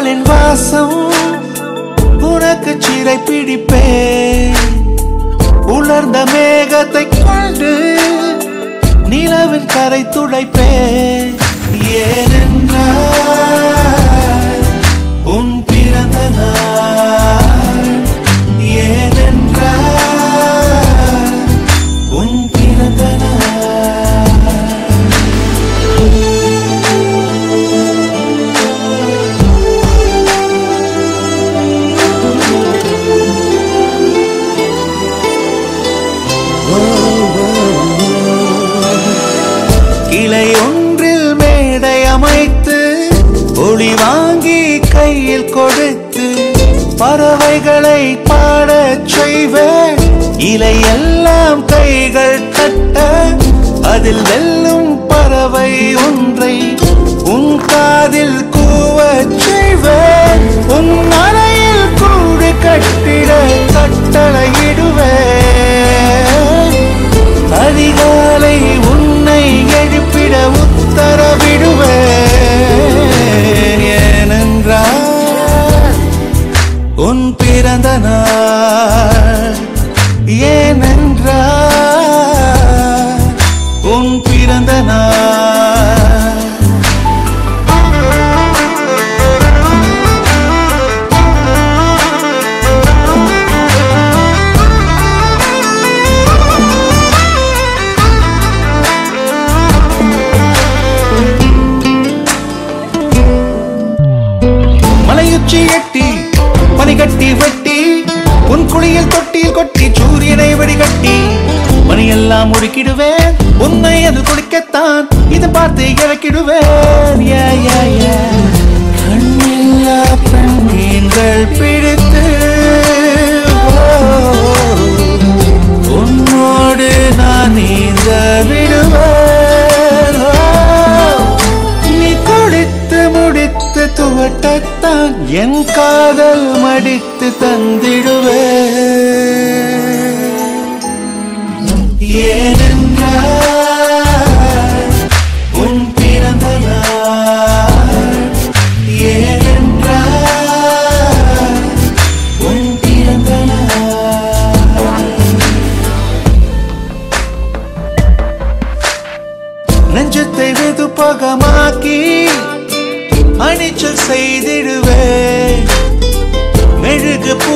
மலரின் வாசம் உனக்கு சிறை பிடிப்பேன். உலர்ந்த மேகத்தை கொண்டு நிலவின் கரை துடைப்பேன். ஏனென்றால் உன் பிறந்த நாள், ஏனென்றால் உன் பிறந்த கிளை ஒன்றில் மேடை அமைத்து ஒளி வாங்கி கையில் கொடுத்து பறவைகளை பாடச் செய்வேன். இலையெல்லாம் கைகள் தட்ட அதில் வெல்லும் பறவை ஒன்றை உன் காதில் கூவச் செய்வேன். உன் அறையில் கூடு கட்டிட கட்டளையிடுவேன். அதிகாலை உன்னை எழுப்பிட உத்தரவிடுவேன். ஏனென்றால் உன் பிறந்த நாள், ஏனென்றால் உன் பிறந்த நாள். மலையுச்சி எட்டி பனிகட்டி வெட்டி உன் குளியில் தொட்டியில் கொட்டி சூரியனை வடிகட்டி பனியெல்லாம் முறுக்கிடுவேன். உன்னை அது குளிக்கத்தான் இது பார்த்து இறக்கிடுவேன். கண்ணில்லா பெண்கள் பிடித்து உன்னோடு நான் நீந்த விடுவேன். நீ குளித்து முடித்து துவட்டத்தான் என் காதல் மடித்து தந்திடுவேன். ஏனென்றால் உன் பிறந்த நாள், ஏனென்றால் உன் பிறந்த நாள். நெஞ்சத்தை வெது பகமாக்கி அணிச்சல் செய்திடுவேன். மெழுகு பூ